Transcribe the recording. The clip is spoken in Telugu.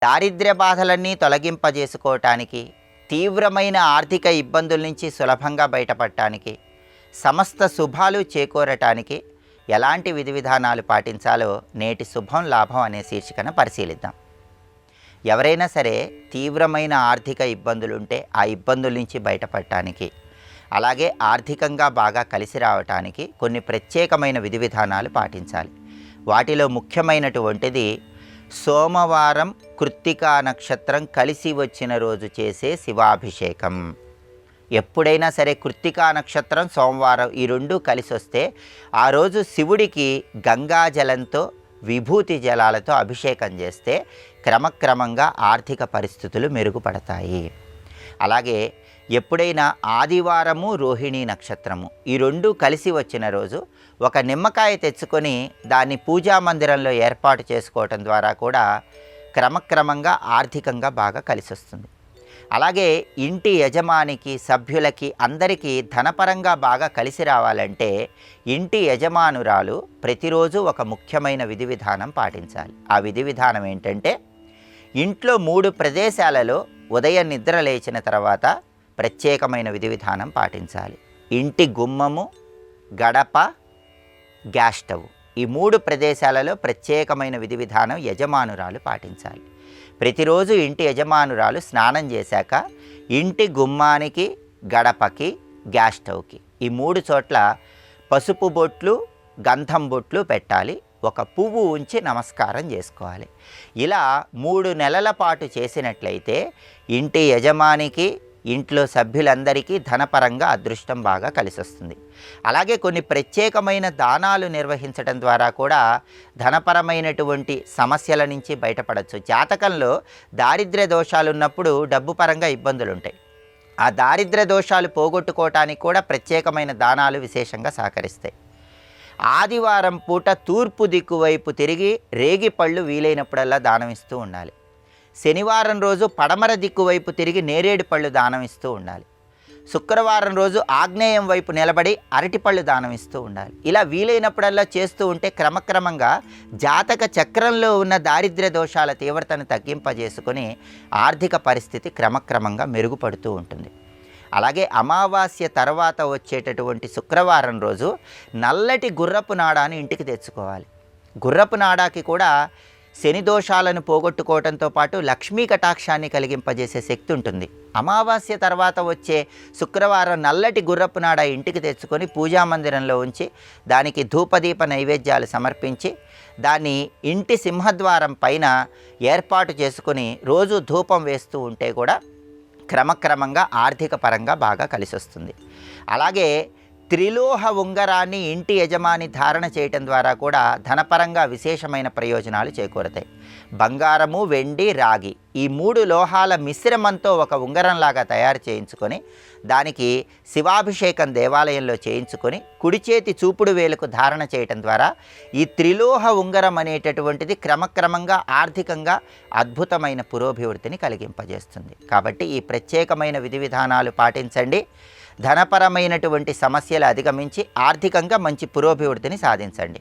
దారిద్ర్య బాధలన్నీ తొలగింపజేసుకోవటానికి, తీవ్రమైన ఆర్థిక ఇబ్బందుల నుంచి సులభంగా బయటపడటానికి, సమస్త శుభాలు చేకూరటానికి ఎలాంటి విధి విధానాలు పాటించాలో నేటి శుభం లాభం అనే శీర్షికన పరిశీలిద్దాం. ఎవరైనా సరే తీవ్రమైన ఆర్థిక ఇబ్బందులుంటే ఆ ఇబ్బందుల నుంచి బయటపడటానికి, అలాగే ఆర్థికంగా బాగా కలిసి రావటానికి కొన్ని ప్రత్యేకమైన విధి విధానాలు పాటించాలి. వాటిలో ముఖ్యమైనటువంటిది సోమవారం కృత్తికా నక్షత్రం కలిసి వచ్చిన రోజు చేసే శివాభిషేకం. ఎప్పుడైనా సరే కృత్తికా నక్షత్రం, సోమవారం ఈ రెండు కలిసి వస్తే ఆ రోజు శివుడికి గంగాజలంతో, విభూతి జలాలతో అభిషేకం చేస్తే క్రమక్రమంగా ఆర్థిక పరిస్థితులు మెరుగుపడతాయి. అలాగే ఎప్పుడైనా ఆదివారము, రోహిణీ నక్షత్రము ఈ రెండు కలిసి వచ్చిన రోజు ఒక నిమ్మకాయ తెచ్చుకొని దాన్ని పూజా మందిరంలో ఏర్పాటు చేసుకోవటం ద్వారా కూడా క్రమక్రమంగా ఆర్థికంగా బాగా కలిసి వస్తుంది. అలాగే ఇంటి యజమానికి, సభ్యులకి అందరికీ ధనపరంగా బాగా కలిసి రావాలంటే ఇంటి యజమానురాలు ప్రతిరోజు ఒక ముఖ్యమైన విధి విధానం పాటించాలి. ఆ విధి విధానం ఏంటంటే, ఇంట్లో 3 ప్రదేశాలలో ఉదయం నిద్ర లేచిన తర్వాత ప్రత్యేకమైన విధి విధానం పాటించాలి. ఇంటి గుమ్మము, గడప, గ్యాస్ స్టవ్ ఈ 3 ప్రదేశాలలో ప్రత్యేకమైన విధి విధానం యజమానురాలు పాటించాలి. ప్రతిరోజు ఇంటి యజమానురాలు స్నానం చేశాక ఇంటి గుమ్మానికి, గడపకి, గ్యాస్ స్టవ్కి ఈ 3 చోట్ల పసుపు బొట్లు, గంధం బొట్లు పెట్టాలి. ఒక పువ్వు ఉంచి నమస్కారం చేసుకోవాలి. ఇలా 3 నెలల పాటు చేసినట్లయితే ఇంటి యజమానికి, ఇంట్లో సభ్యులందరికీ ధనపరంగా అదృష్టం బాగా కలిసి వస్తుంది. అలాగే కొన్ని ప్రత్యేకమైన దానాలు నిర్వహించడం ద్వారా కూడా ధనపరమైనటువంటి సమస్యల నుంచి బయటపడవచ్చు. జాతకంలో దారిద్ర్య దోషాలు ఉన్నప్పుడు డబ్బు పరంగా ఇబ్బందులు ఉంటాయి. ఆ దారిద్ర్య దోషాలు పోగొట్టుకోవటానికి కూడా ప్రత్యేకమైన దానాలు విశేషంగా సహకరిస్తాయి. ఆదివారం పూట తూర్పు దిక్కు వైపు తిరిగి రేగిపళ్ళు వీలైనప్పుడల్లా దానం ఇస్తూ ఉండాలి. శనివారం రోజు పడమర దిక్కు వైపు తిరిగి నేరేడు పళ్ళు దానం ఇస్తూ ఉండాలి. శుక్రవారం రోజు ఆగ్నేయం వైపు నిలబడి అరటిపళ్ళు దానం ఇస్తూ ఉండాలి. ఇలా వీలైనప్పుడల్లా చేస్తూ ఉంటే క్రమక్రమంగా జాతక చక్రంలో ఉన్న దారిద్ర్య దోషాల తీవ్రతను తగ్గింపజేసుకొని ఆర్థిక పరిస్థితి క్రమక్రమంగా మెరుగుపడుతూ ఉంటుంది. అలాగే అమావాస్య తర్వాత వచ్చేటటువంటి శుక్రవారం రోజు నల్లటి గుర్రపు నాడాను ఇంటికి తెచ్చుకోవాలి. గుర్రపు నాడాకి కూడా శని దోషాలను పోగొట్టుకోవడంతో పాటు లక్ష్మీ కటాక్షాన్ని కలిగింపజేసే శక్తి ఉంటుంది. అమావాస్య తర్వాత వచ్చే శుక్రవారం నల్లటి గుర్రపు నాడ ఇంటికి తెచ్చుకొని పూజా మందిరంలో ఉంచి దానికి ధూపదీప నైవేద్యాలు సమర్పించి దాన్ని ఇంటి సింహద్వారం పైన ఏర్పాటు చేసుకొని రోజు ధూపం వేస్తూ ఉంటే కూడా క్రమక్రమంగా ఆర్థిక పరంగా బాగా కలిసి వస్తుంది. అలాగే త్రిలోహ ఉంగరాన్ని ఇంటి యజమాని ధారణ చేయటం ద్వారా కూడా ధనపరంగా విశేషమైన ప్రయోజనాలు చేకూరతాయి. బంగారము, వెండి, రాగి ఈ 3 లోహాల మిశ్రమంతో ఒక ఉంగరంలాగా తయారు చేయించుకొని దానికి శివాభిషేకం దేవాలయంలో చేయించుకొని కుడి చేతి చూపుడు వేలుకు ధారణ చేయటం ద్వారా ఈ త్రిలోహ ఉంగరం అనేటటువంటిది క్రమక్రమంగా ఆర్థికంగా అద్భుతమైన పురోభివృద్ధిని కలిగింపజేస్తుంది. కాబట్టి ఈ ప్రత్యేకమైన విధి విధానాలు పాటించండి. ధనపరమైనటువంటి సమస్యలు అధిగమించి ఆర్థికంగా మంచి పురోభివృద్ధిని సాధించండి.